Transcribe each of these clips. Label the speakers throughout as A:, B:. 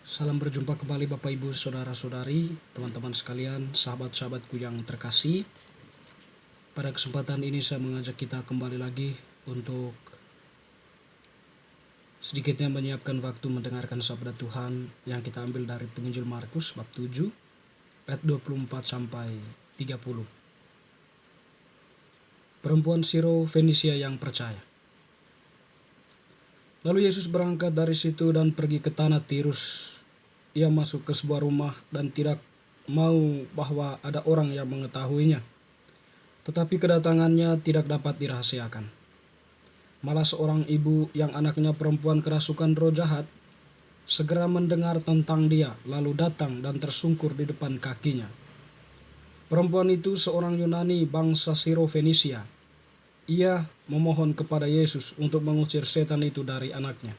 A: Salam berjumpa kembali Bapak Ibu Saudara-saudari, teman-teman sekalian, sahabat-sahabatku yang terkasih. Pada kesempatan ini saya mengajak kita kembali lagi untuk sedikitnya menyiapkan waktu mendengarkan sabda Tuhan yang kita ambil dari Penginjil Markus bab 7 ayat 24 sampai 30. Perempuan Siro Fenisia yang percaya. Lalu Yesus berangkat dari situ dan pergi ke tanah Tirus. Ia masuk ke sebuah rumah dan tidak mau bahwa ada orang yang mengetahuinya. Tetapi kedatangannya tidak dapat dirahasiakan. Malah seorang ibu yang anaknya perempuan kerasukan roh jahat segera mendengar tentang dia, lalu datang dan tersungkur di depan kakinya. Perempuan itu seorang Yunani bangsa Siro Fenisia. Ia memohon kepada Yesus untuk mengusir setan itu dari anaknya.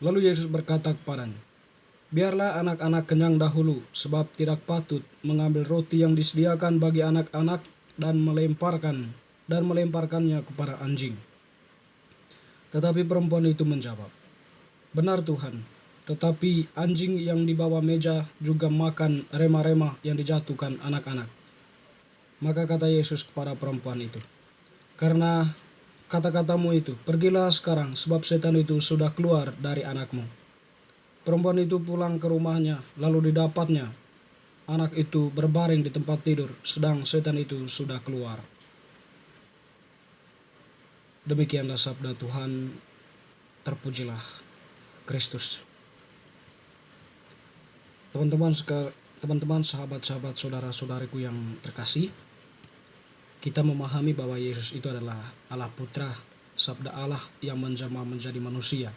A: Lalu Yesus berkata kepadanya, "Biarlah anak-anak kenyang dahulu, sebab tidak patut mengambil roti yang disediakan bagi anak-anak dan melemparkannya kepada anjing." Tetapi perempuan itu menjawab, "Benar Tuhan, tetapi anjing yang di bawah meja juga makan remah-remah yang dijatuhkan anak-anak." Maka kata Yesus kepada perempuan itu, "Karena kata-katamu itu, pergilah sekarang, sebab setan itu sudah keluar dari anakmu." Perempuan itu pulang ke rumahnya, lalu didapatnya anak itu berbaring di tempat tidur, sedang setan itu sudah keluar. Demikianlah sabda Tuhan, terpujilah Kristus. Teman-teman, sahabat-sahabat, saudara-saudariku yang terkasih, kita memahami bahwa Yesus itu adalah Allah Putra, sabda Allah yang menjelma menjadi manusia.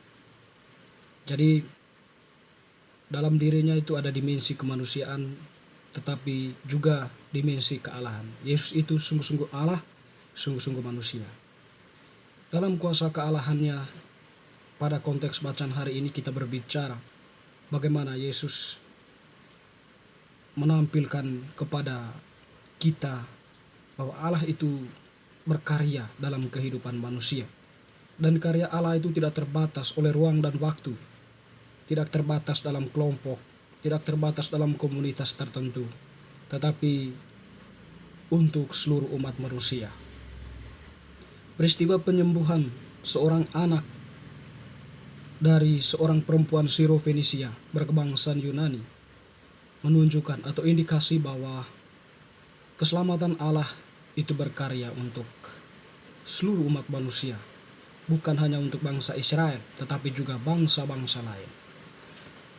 A: Jadi dalam dirinya itu ada dimensi kemanusiaan, tetapi juga dimensi kealahan. Yesus itu sungguh-sungguh Allah, sungguh-sungguh manusia. Dalam kuasa kealahannya, pada konteks bacaan hari ini kita berbicara bagaimana Yesus menampilkan kepada kita bahwa Allah itu berkarya dalam kehidupan manusia. Dan karya Allah itu tidak terbatas oleh ruang dan waktu, tidak terbatas dalam kelompok, tidak terbatas dalam komunitas tertentu, tetapi untuk seluruh umat manusia. Peristiwa penyembuhan seorang anak dari seorang perempuan Siro Fenisia berkebangsaan Yunani menunjukkan atau indikasi bahwa keselamatan Allah itu berkarya untuk seluruh umat manusia, bukan hanya untuk bangsa Israel, tetapi juga bangsa-bangsa lain.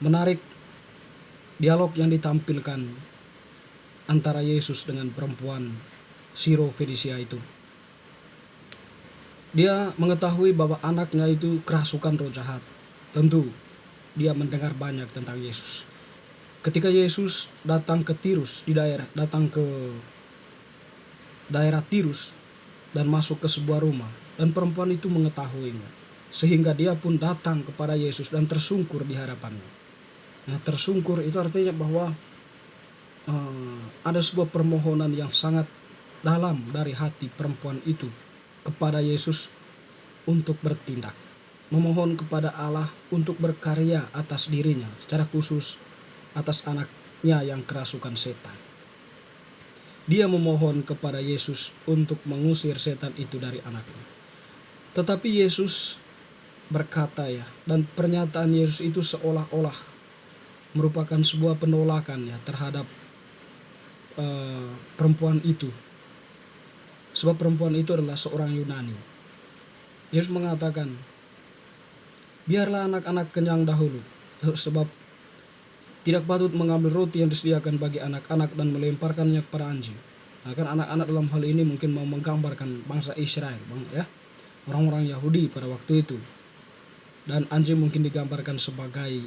A: Menarik dialog yang ditampilkan antara Yesus dengan perempuan Siro Fenisia itu. Dia mengetahui bahwa anaknya itu kerasukan roh jahat. Tentu dia mendengar banyak tentang Yesus. Ketika Yesus datang ke daerah Tirus dan masuk ke sebuah rumah, dan perempuan itu mengetahuinya, sehingga dia pun datang kepada Yesus dan tersungkur di hadapannya. Nah, tersungkur itu artinya bahwa ada sebuah permohonan yang sangat dalam dari hati perempuan itu kepada Yesus untuk bertindak, memohon kepada Allah untuk berkarya atas dirinya, secara khusus atas anaknya yang kerasukan setan. Dia memohon kepada Yesus untuk mengusir setan itu dari anaknya. Tetapi Yesus berkata dan pernyataan Yesus itu seolah-olah merupakan sebuah penolakan terhadap perempuan itu. Sebab perempuan itu adalah seorang Yunani. Yesus mengatakan, "Biarlah anak-anak kenyang dahulu, sebab tidak patut mengambil roti yang disediakan bagi anak-anak dan melemparkannya kepada anjing." Nah, kan anak-anak dalam hal ini mungkin mau menggambarkan bangsa Israel, orang-orang Yahudi pada waktu itu. Dan anjing mungkin digambarkan sebagai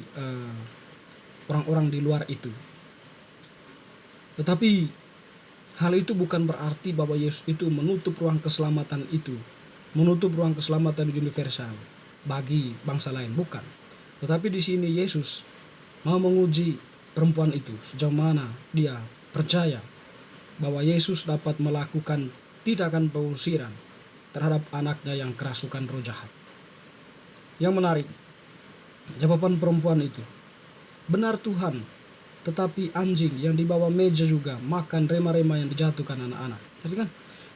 A: orang-orang di luar itu. Tetapi hal itu bukan berarti bahwa Yesus itu menutup ruang keselamatan itu, menutup ruang keselamatan universal bagi bangsa lain, bukan. Tetapi di sini Yesus mau menguji perempuan itu sejauh mana dia percaya bahwa Yesus dapat melakukan tindakan pengusiran terhadap anaknya yang kerasukan roh jahat. Yang menarik, jawaban perempuan itu, Benar Tuhan, tetapi anjing yang di bawah meja juga makan rema-rema yang dijatuhkan anak-anak. Jadi kan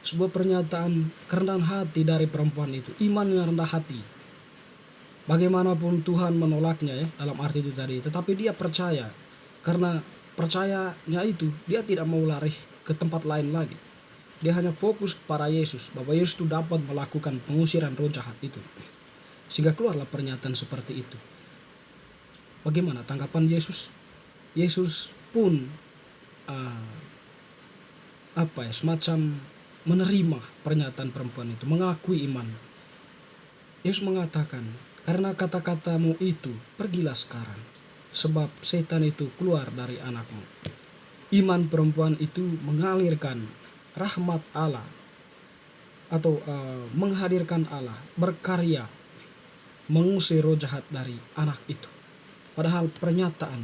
A: sebuah pernyataan kerendahan hati dari perempuan itu, iman yang rendah hati. Bagaimanapun Tuhan menolaknya ya dalam arti itu tadi, tetapi dia percaya. Karena percayanya itu dia tidak mau lari ke tempat lain lagi. Dia hanya fokus kepada Yesus, bahwa Yesus itu dapat melakukan pengusiran roh jahat itu. Sehingga keluarlah pernyataan seperti itu. Bagaimana tanggapan Yesus? Yesus pun semacam menerima pernyataan perempuan itu, mengakui iman. Yesus mengatakan, karena kata-katamu itu, pergilah sekarang, sebab setan itu keluar dari anakmu. Iman perempuan itu mengalirkan rahmat Allah atau menghadirkan Allah berkarya mengusir roh jahat dari anak itu. Padahal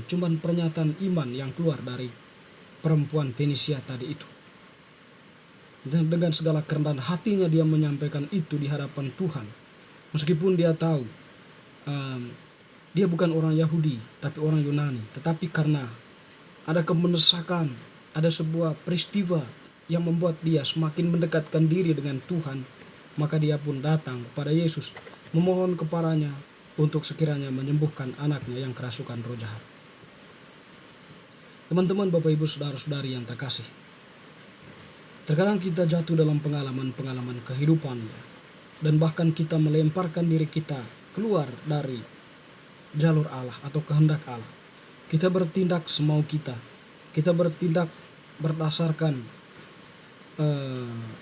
A: cuman pernyataan iman yang keluar dari perempuan Fenisia tadi itu. Dan dengan segala kerendahan hatinya dia menyampaikan itu di hadapan Tuhan. Meskipun dia tahu dia bukan orang Yahudi tapi orang Yunani. Tetapi karena ada kemendesakan, ada sebuah peristiwa yang membuat dia semakin mendekatkan diri dengan Tuhan, maka dia pun datang kepada Yesus memohon kepadanya untuk sekiranya menyembuhkan anaknya yang kerasukan roh jahat. Teman-teman, Bapak Ibu, saudara-saudari yang terkasih, terkadang kita jatuh dalam pengalaman-pengalaman kehidupan dan bahkan kita melemparkan diri kita keluar dari jalur Allah atau kehendak Allah. Kita bertindak semau kita. Kita bertindak berdasarkan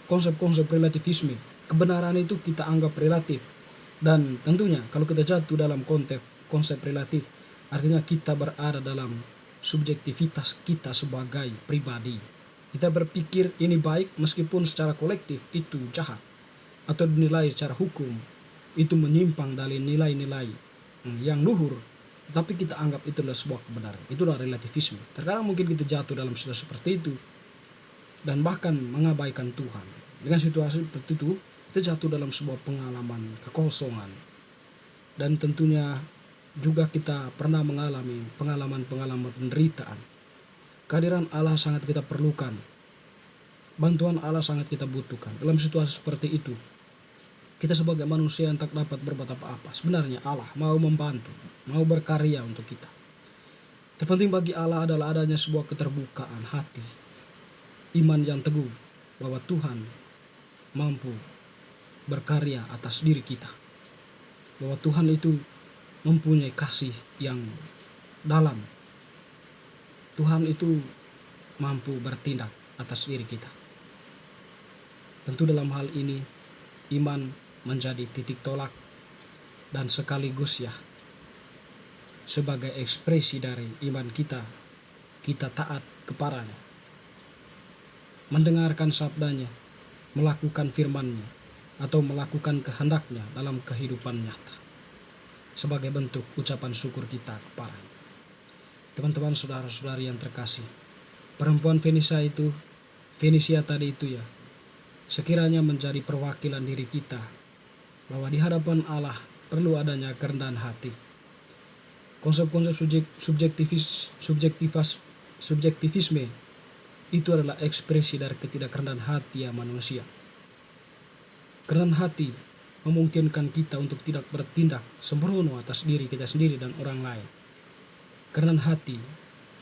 A: konsep-konsep relativisme. Kebenaran itu kita anggap relatif. Dan tentunya kalau kita jatuh dalam konsep relatif, artinya kita berada dalam subjektivitas kita sebagai pribadi. Kita berpikir ini baik meskipun secara kolektif itu jahat, atau dinilai secara hukum itu menyimpang dari nilai-nilai yang luhur, tapi kita anggap itu adalah sebuah kebenaran. Itulah relativisme. Terkadang mungkin kita jatuh dalam situasi seperti itu dan bahkan mengabaikan Tuhan. Dengan situasi seperti itu kita jatuh dalam sebuah pengalaman kekosongan. Dan tentunya juga kita pernah mengalami pengalaman-pengalaman penderitaan. Kehadiran Allah sangat kita perlukan. Bantuan Allah sangat kita butuhkan. Dalam situasi seperti itu, kita sebagai manusia yang tak dapat berbuat apa-apa. Sebenarnya Allah mau membantu, mau berkarya untuk kita. Terpenting bagi Allah adalah adanya sebuah keterbukaan hati, iman yang teguh bahwa Tuhan mampu berkarya atas diri kita, bahwa Tuhan itu mempunyai kasih yang dalam. Tuhan itu mampu bertindak atas diri kita. Tentu dalam hal ini iman menjadi titik tolak dan sekaligus sebagai ekspresi dari iman kita taat kepadanya, mendengarkan sabdanya, melakukan firman-Nya, atau melakukan kehendaknya dalam kehidupan nyata sebagai bentuk ucapan syukur kita kepadanya. Teman-teman, saudara-saudari yang terkasih, perempuan Fenisia tadi itu sekiranya menjadi perwakilan diri kita bahwa di hadapan Allah perlu adanya kerendahan hati. Konsep-konsep subjektivisme itu adalah ekspresi dari ketidakrendahan hati manusia. Kerendahan hati memungkinkan kita untuk tidak bertindak sembrono atas diri kita sendiri dan orang lain. Kerendahan hati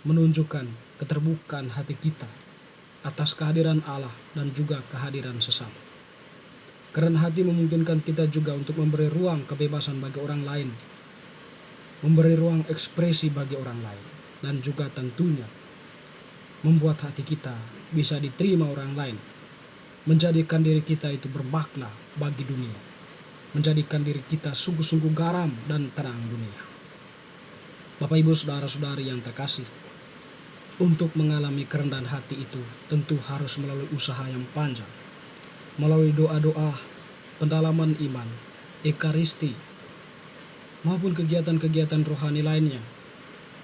A: menunjukkan keterbukaan hati kita atas kehadiran Allah dan juga kehadiran sesama. Kerendahan hati memungkinkan kita juga untuk memberi ruang kebebasan bagi orang lain, memberi ruang ekspresi bagi orang lain, dan juga tentunya membuat hati kita bisa diterima orang lain, menjadikan diri kita itu bermakna bagi dunia, menjadikan diri kita sungguh-sungguh garam dan terang dunia. Bapak Ibu saudara-saudari yang terkasih, untuk mengalami kerendahan hati itu tentu harus melalui usaha yang panjang, melalui doa-doa, pendalaman iman, ekaristi, maupun kegiatan-kegiatan rohani lainnya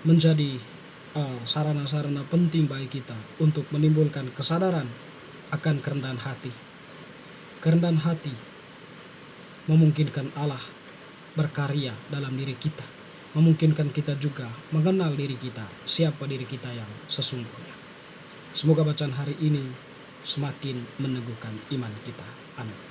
A: menjadi sarana-sarana penting bagi kita untuk menimbulkan kesadaran akan kerendahan hati. Kerendahan hati memungkinkan Allah berkarya dalam diri kita, memungkinkan kita juga mengenal diri kita, siapa diri kita yang sesungguhnya. Semoga bacaan hari ini semakin meneguhkan iman kita. Amin.